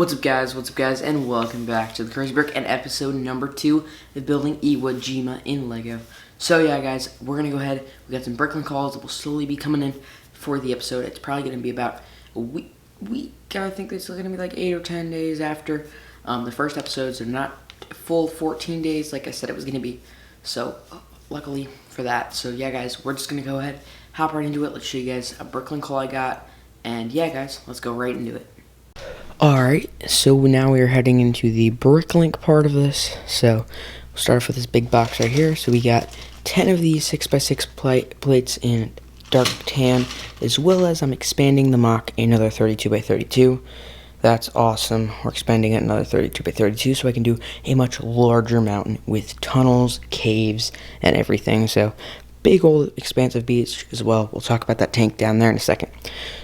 What's up guys, and welcome back to the Crazy Brick and episode number 2 of building Iwo Jima in Lego. So yeah guys, we're going to go ahead, we got some Bricklink calls that will slowly be coming in for the episode. It's probably going to be about a week, I think it's going to be like 8 or 10 days after the first episode, so not full 14 days like I said it was going to be. So luckily for that. So yeah guys, we're just going to go ahead, hop right into it. Let's show you guys a Bricklink call I got, and yeah guys, let's go right into it. Alright, so now we are heading into the Bricklink part of this. So we'll start off with this big box right here. So we got 10 of these 6x6 plates in dark tan, as well as I'm expanding the mock another 32x32. That's awesome. We're expanding it another 32x32 so I can do a much larger mountain with tunnels, caves, and everything. So big old expansive beach as well. We'll talk about that tank down there in a second.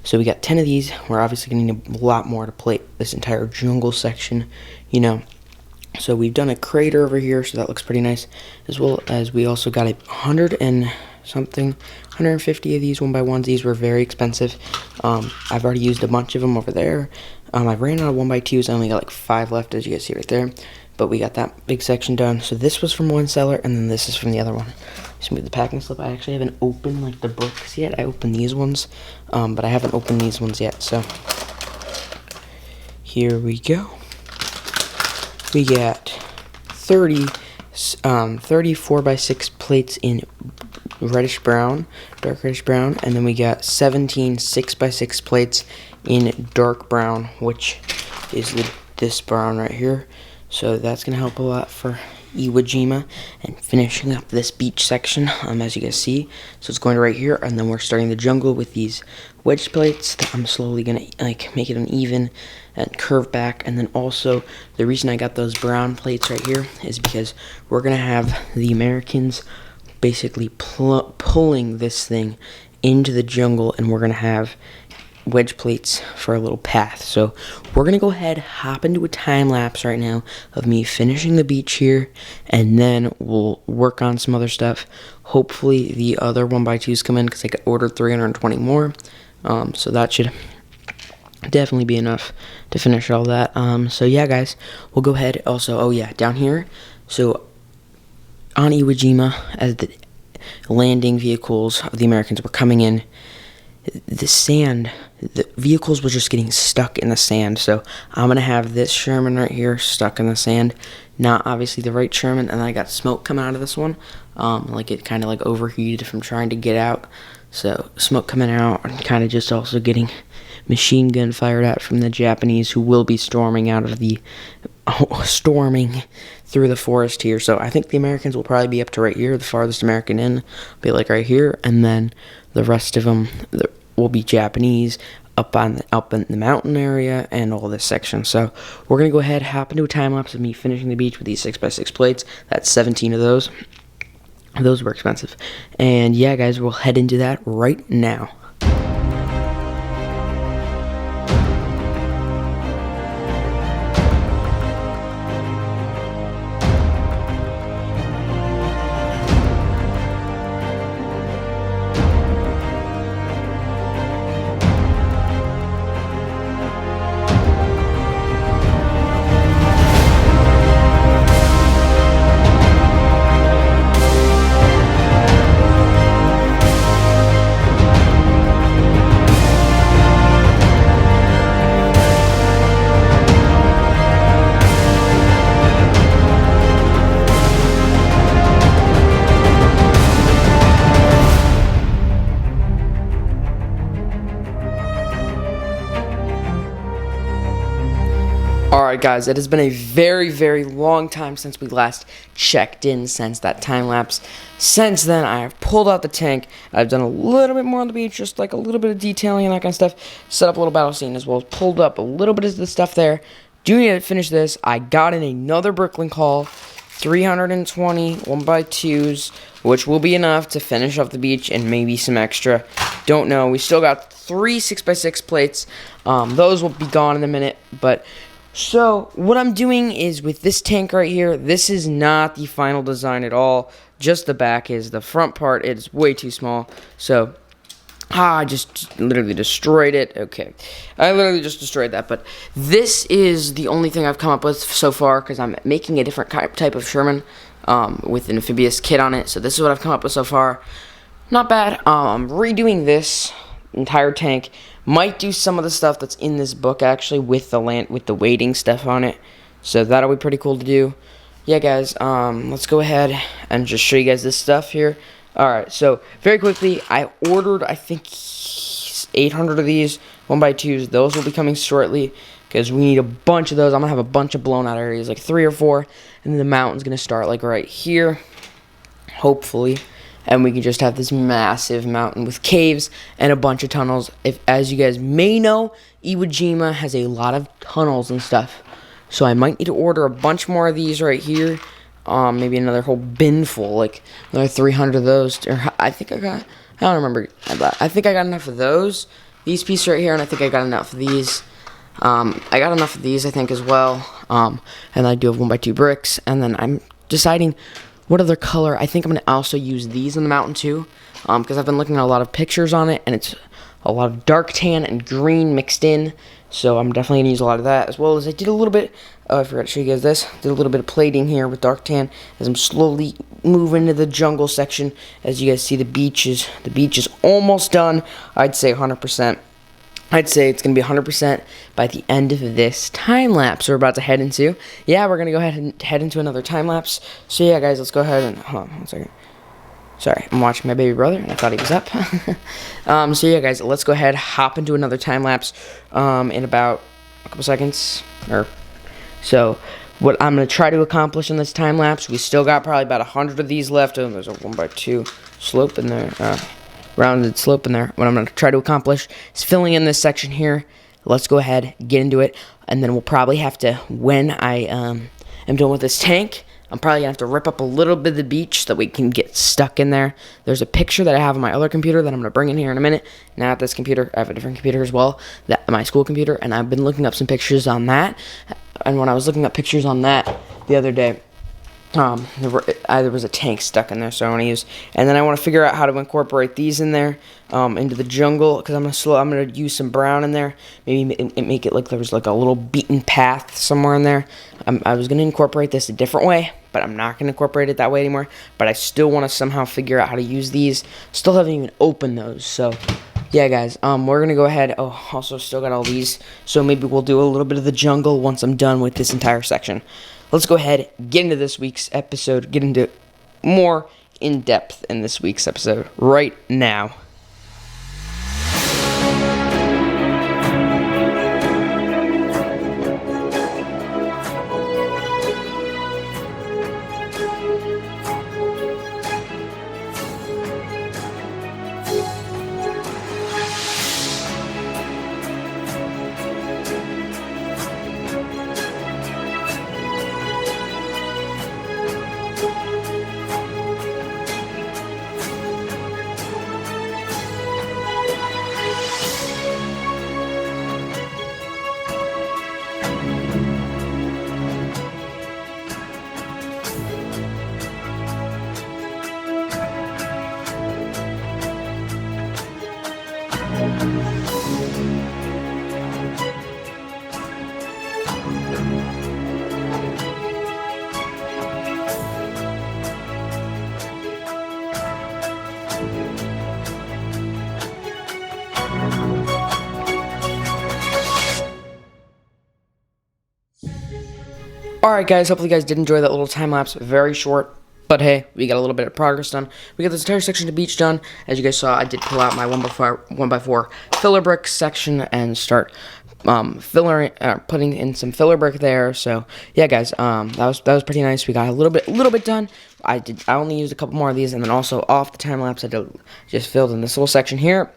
So we got 10 of these. We're obviously going to need a lot more to plate this entire jungle section, you know. So we've done a crater over here, so that looks pretty nice. As well as we also got 150 of these 1x1s. These were very expensive. I've already used a bunch of them over there. I ran out of 1x2s. I only got like 5 left, as you guys see right there. But we got that big section done. So this was from one seller, and then this is from the other one. Just move the packing slip. I actually haven't opened like the bricks yet. I opened these ones, but I haven't opened these ones yet. So here we go. We got 34x6 plates in reddish brown, dark reddish brown, and then we got 17 6x6 plates in dark brown, which is this brown right here. So that's going to help a lot for Iwo Jima and finishing up this beach section, as you guys see. So it's going to right here, and then we're starting the jungle with these wedge plates that I'm slowly going to like make it uneven and curve back. And then also the reason I got those brown plates right here is because we're going to have the Americans basically pulling this thing into the jungle, and we're going to have wedge plates for a little path. So we're gonna go ahead, hop into a time lapse right now of me finishing the beach here, and then we'll work on some other stuff. Hopefully the other 1x2s come in because I ordered 320 more, so that should definitely be enough to finish all that. So yeah guys, we'll go ahead. Also, oh yeah, down here, so on Iwo Jima, as the landing vehicles of the Americans were coming in, the sand, the vehicles were just getting stuck in the sand. So I'm going to have this Sherman right here stuck in the sand. Not obviously the right Sherman. And then I got smoke coming out of this one. Like it kind of like overheated from trying to get out. So smoke coming out, and kind of just also getting machine gun fired at from the Japanese, who will be storming out of the storming through the forest here. So I think the Americans will probably be up to right here. The farthest American in will be like right here, and then the rest of them will be Japanese up in the mountain area and all this section. So we're gonna go ahead, hop into a time lapse of me finishing the beach with these 6x6 plates. That's 17 of those. Those were expensive, and yeah guys, we'll head into that right now. Alright guys, it has been a very, very long time since we last checked in, since that time lapse. Since then, I have pulled out the tank. I've done a little bit more on the beach, just like a little bit of detailing and that kind of stuff. Set up a little battle scene as well. Pulled up a little bit of the stuff there. Do need to finish this. I got in another Bricklink haul. 320 1x2s, which will be enough to finish off the beach and maybe some extra. Don't know. We still got 3 6x6 plates. Those will be gone in a minute, but so what I'm doing is with this tank right here, this is not the final design at all. Just the back is. The front part is way too small. So I just literally destroyed it. Okay. I literally just destroyed that. But this is the only thing I've come up with so far, because I'm making a different type of Sherman with an amphibious kit on it. So this is what I've come up with so far. Not bad. I'm redoing this entire tank. Might do some of the stuff that's in this book, actually, with the weighting stuff on it. So that'll be pretty cool to do. Yeah, guys, let's go ahead and just show you guys this stuff here. Alright, so very quickly, I ordered, I think, 800 of these 1x2s. Those will be coming shortly, because we need a bunch of those. I'm going to have a bunch of blown out areas, like 3 or 4, and then the mountain's going to start, like, right here, hopefully, and we can just have this massive mountain with caves and a bunch of tunnels. As you guys may know, Iwo Jima has a lot of tunnels and stuff, so I might need to order a bunch more of these right here. Maybe another whole bin full, like another 300 of those. Or I think I don't remember. I think I got enough of those. These pieces right here, and I think I got enough of these. I got enough of these, I think, as well. And I do have 1x2 bricks. And then I'm deciding what other color. I think I'm going to also use these in the mountain too. Because I've been looking at a lot of pictures on it, and it's a lot of dark tan and green mixed in. So I'm definitely going to use a lot of that, as well as I did a little bit, I forgot to show you guys this, did a little bit of plating here with dark tan as I'm slowly moving into the jungle section. As you guys see, the beach is almost done. I'd say 100%. I'd say it's going to be 100% by the end of this time lapse we're about to head into. Yeah, we're going to go ahead and head into another time lapse. So yeah, guys, let's go ahead and, hold on one second. Sorry, I'm watching my baby brother, and I thought he was up. So yeah, guys, let's go ahead, hop into another time lapse in about a couple seconds. So what I'm going to try to accomplish in this time lapse, we still got probably about 100 of these left. Oh, there's a 1x2 slope in there, rounded slope in there. What I'm going to try to accomplish is filling in this section here. Let's go ahead, get into it, and then we'll probably have to, when I am done with this tank, I'm probably going to have to rip up a little bit of the beach so that we can get stuck in there. There's a picture that I have on my other computer that I'm going to bring in here in a minute. Not at this computer. I have a different computer as well, my school computer, and I've been looking up some pictures on that. And when I was looking up pictures on that the other day, there was a tank stuck in there, so I want to use. And then I want to figure out how to incorporate these in there into the jungle, because I'm gonna use some brown in there. Maybe make it like there was like a little beaten path somewhere in there. I was gonna incorporate this a different way, but I'm not gonna incorporate it that way anymore. But I still want to somehow figure out how to use these. Still haven't even opened those, so. Yeah, guys, we're going to go ahead. Oh, also still got all these. So maybe we'll do a little bit of the jungle once I'm done with this entire section. Let's go ahead, get into this week's episode, get into more in depth in this week's episode right now. Alright guys, hopefully you guys did enjoy that little time lapse. Very short, but hey, we got a little bit of progress done. We got this entire section of the beach done. As you guys saw, I did pull out my 1x4 filler brick section and start putting in some filler brick there. So yeah guys, that was pretty nice. We got a little bit done. I only used a couple more of these, and then also off the time lapse I just filled in this little section here.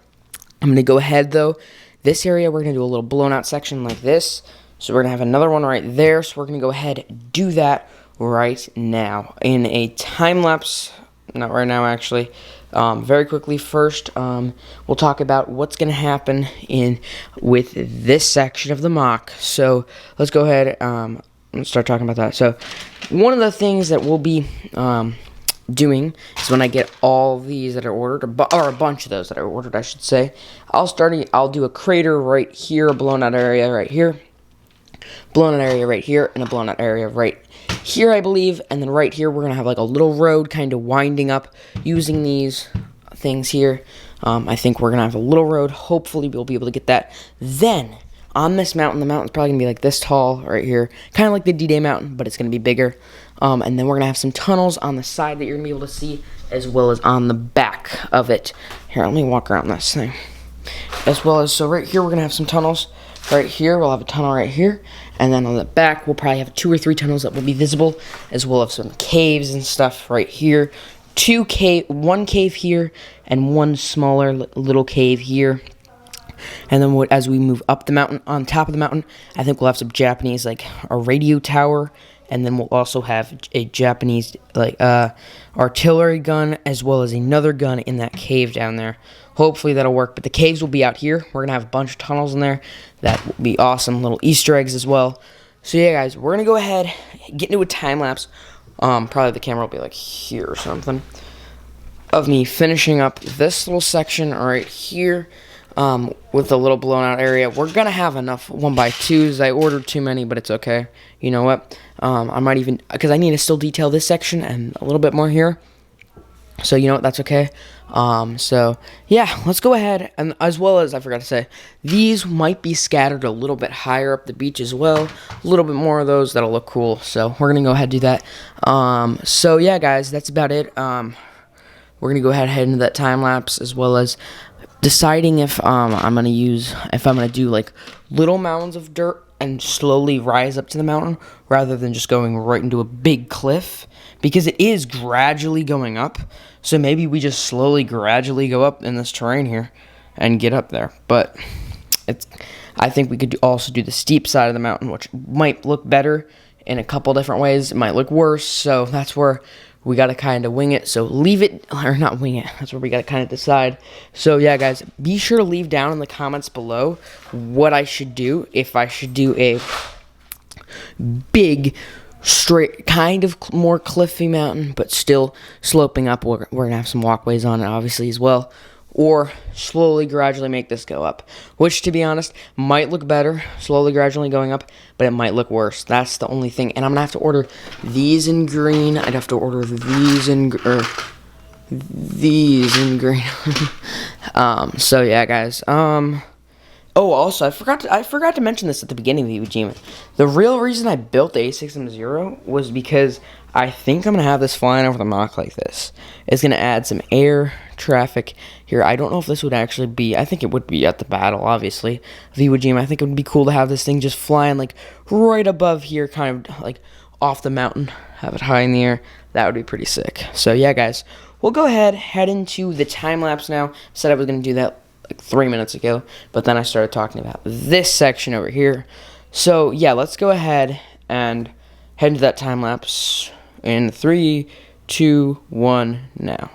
I'm gonna go ahead though. This area we're gonna do a little blown out section like this. So we're going to have another one right there, so we're going to go ahead and do that right now in a time-lapse. Not right now, actually. Very quickly, first, we'll talk about what's going to happen with this section of the mock. So let's go ahead and start talking about that. So one of the things that we'll be doing is when I get all these that are ordered, or a bunch of those that are ordered, I should say, I'll do a crater right here, a blown out area right here, blown out area right here, and a blown out area right here, I believe. And then right here, we're going to have like a little road kind of winding up using these things here. I think we're going to have a little road. Hopefully, we'll be able to get that. Then, on this mountain, the mountain's probably going to be like this tall right here. Kind of like the D-Day mountain, but it's going to be bigger. And then we're going to have some tunnels on the side that you're going to be able to see, as well as on the back of it. Here, let me walk around this thing. As well as, so right here, we're going to have some tunnels. Right here, we'll have a tunnel right here. And then on the back, we'll probably have 2 or 3 tunnels that will be visible, as well as some caves and stuff right here. 1 cave here, and 1 smaller little cave here. And then as we move up the mountain, on top of the mountain, I think we'll have some Japanese, like a radio tower. And then we'll also have a Japanese, like, artillery gun, as well as another gun in that cave down there. Hopefully that'll work. But the caves will be out here. We're going to have a bunch of tunnels in there. That will be awesome. Little Easter eggs as well. So yeah, guys, we're going to go ahead, get into a time lapse. Probably the camera will be like here or something, of me finishing up this little section right here. With the little blown out area. We're gonna have enough 1x2s. I ordered too many, but it's okay. You know what? I might even, because I need to still detail this section and a little bit more here. So you know what? That's okay. So yeah, let's go ahead, and as well as I forgot to say, these might be scattered a little bit higher up the beach as well. A little bit more of those that'll look cool. So we're gonna go ahead and do that. So yeah, guys, that's about it. We're gonna go ahead and head into that time lapse, as well as deciding if I'm gonna do like little mounds of dirt and slowly rise up to the mountain, rather than just going right into a big cliff, because it is gradually going up. So maybe we just slowly, gradually go up in this terrain here and get up there. But I think we could also do the steep side of the mountain, which might look better in a couple different ways. It might look worse, so that's where we got to kind of wing it. So leave it, or not wing it, that's where we got to kind of decide. So yeah, guys, be sure to leave down in the comments below what I should do. If I should do a big, straight, kind of more cliffy mountain, but still sloping up. We're going to have some walkways on it, obviously, as well. Or slowly, gradually make this go up. Which, to be honest, might look better, slowly, gradually going up, but it might look worse. That's the only thing. And I'm going to have to order these in green. I'd have to order these in green. So, yeah, guys. Oh, also, I forgot to mention this at the beginning of the Iwo Jima. The real reason I built the A6M0 was because I think I'm going to have this flying over the Mach like this. It's going to add some air traffic here. I don't know if this would actually be, I think it would be at the battle, obviously, of Iwo Jima. I think it would be cool to have this thing just flying, like, right above here, kind of, like, off the mountain, have it high in the air. That would be pretty sick. So, yeah, guys, we'll go ahead, head into the time-lapse now. Said I was going to do that like 3 minutes ago, but then I started talking about this section over here. So yeah, let's go ahead and head into that time lapse in 3, 2, 1 now.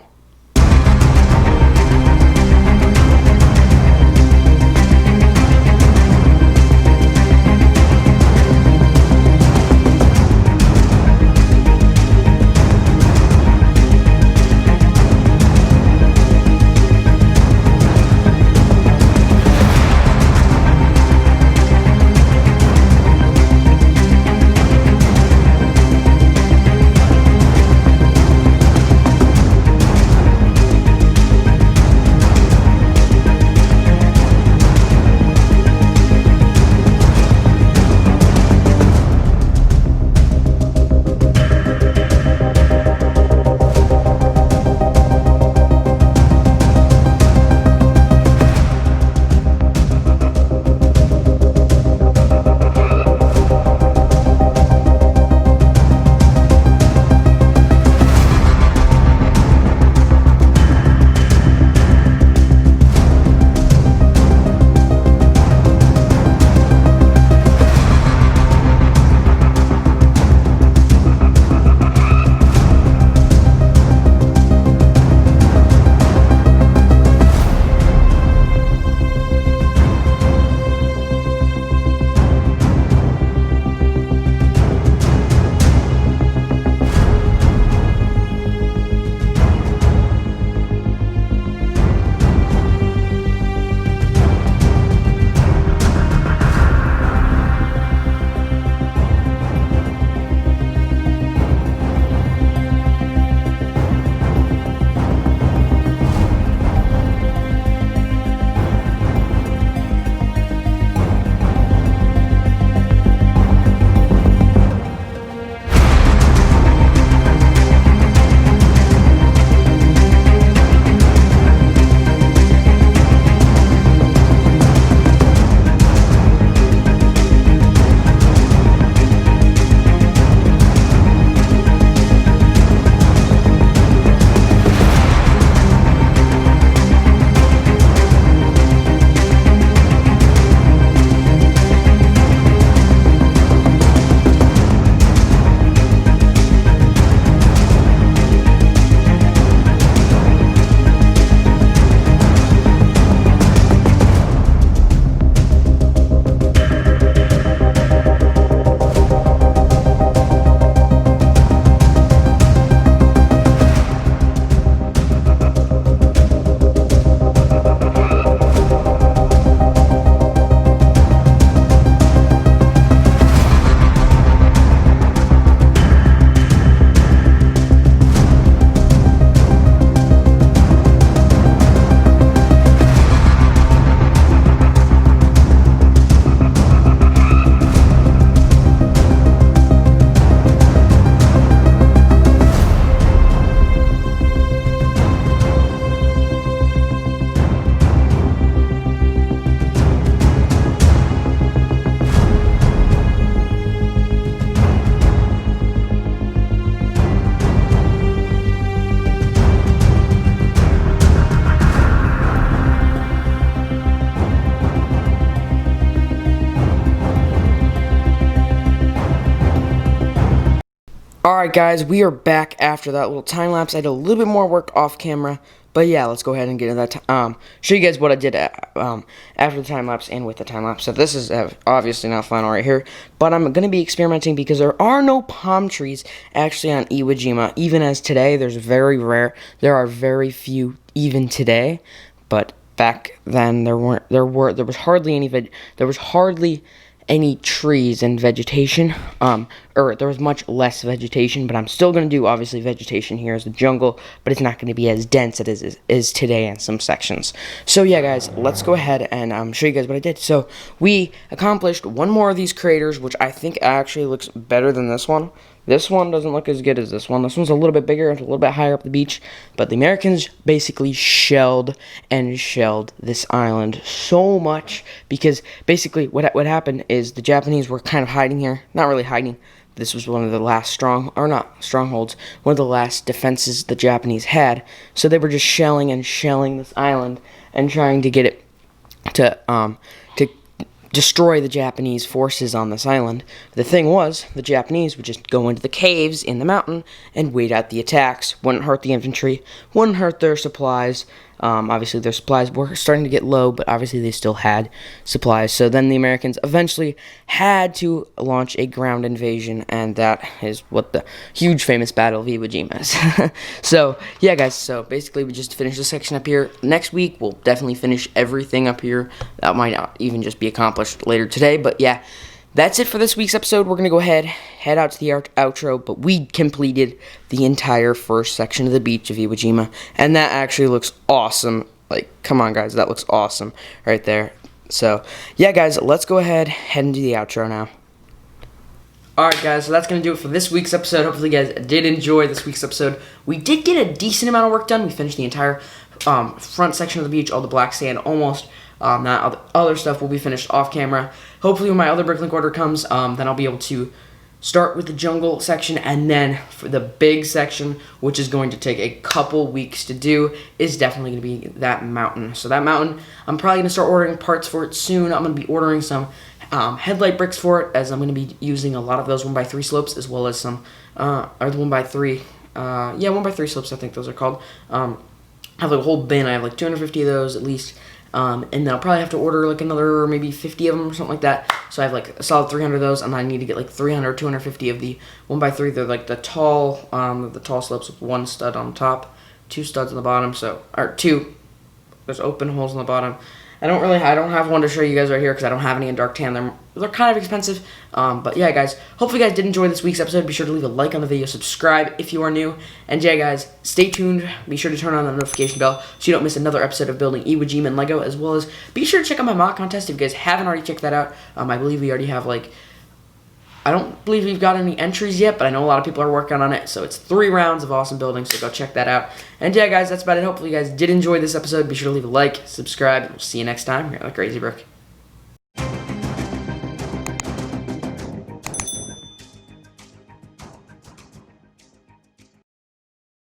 Alright guys, we are back after that little time lapse. I did a little bit more work off camera, but yeah, let's go ahead and get into that. Show you guys what I did after the time lapse and with the time lapse. So this is obviously not final right here, but I'm going to be experimenting because there are no palm trees actually on Iwo Jima. Even as today, there are very few even today, but back then there was hardly any trees and vegetation, or there was much less vegetation, but I'm still going to do, obviously, vegetation here as the jungle, but it's not going to be as dense as it is today in some sections. So, yeah, guys, let's go ahead and show you guys what I did. So, we accomplished one more of these craters, which I think actually looks better than this one. This one doesn't look as good as this one. This one's a little bit bigger, a little bit higher up the beach, but the Americans basically shelled this island so much because basically what happened is the Japanese were kind of hiding here. Not really hiding. This was one of the last strongholds, one of the last defenses the Japanese had. So they were just shelling this island and trying to get it to destroy the Japanese forces on this island. The thing was, the Japanese would just go into the caves in the mountain and wait out the attacks. Wouldn't hurt the infantry, wouldn't hurt their supplies. Obviously, their supplies were starting to get low, but obviously they still had supplies. So then the Americans eventually had to launch a ground invasion, and that is what the huge famous Battle of Iwo Jima is. So, yeah, guys, so basically we just finished this section up here. Next week, we'll definitely finish everything up here. That might not even just be accomplished later today, but yeah. That's it for this week's episode. We're going to go head out to the outro, but we completed the entire first section of the beach of Iwo Jima, and that actually looks awesome. Like, come on, guys, that looks awesome right there. So, yeah, guys, let's go ahead into the outro now. Alright, guys, so that's going to do it for this week's episode. Hopefully you guys did enjoy this week's episode. We did get a decent amount of work done. We finished the entire front section of the beach, all the black sand, almost. That other stuff will be finished off camera. Hopefully when my other Bricklink order comes, then I'll be able to start with the jungle section, and then for the big section, which is going to take a couple weeks to do, is definitely going to be that mountain. So that mountain, I'm probably going to start ordering parts for it soon. I'm going to be ordering some headlight bricks for it, as I'm going to be using a lot of those 1x3 slopes, as well as some, or the 1x3, 1x3 slopes, I think those are called. I have like a whole bin. I have like 250 of those at least. And then I'll probably have to order like another maybe 50 of them or something like that. So I have like a solid 300 of those, and I need to get like 300, 250 of the 1x3. They're like the tall slopes with one stud on top, two studs on the bottom. There's open holes on the bottom. I don't have one to show you guys right here because I don't have any in dark tan. They're kind of expensive. But yeah, guys, hopefully you guys did enjoy this week's episode. Be sure to leave a like on the video, subscribe if you are new. And yeah, guys, stay tuned. Be sure to turn on the notification bell so you don't miss another episode of building Iwo Jima and Lego, as well as be sure to check out my mock contest if you guys haven't already checked that out. I believe we already have I don't believe we've got any entries yet, but I know a lot of people are working on it. So it's 3 rounds of awesome building, so go check that out. And yeah, guys, that's about it. Hopefully you guys did enjoy this episode. Be sure to leave a like, subscribe, and we'll see you next time here on The Crazy Brick.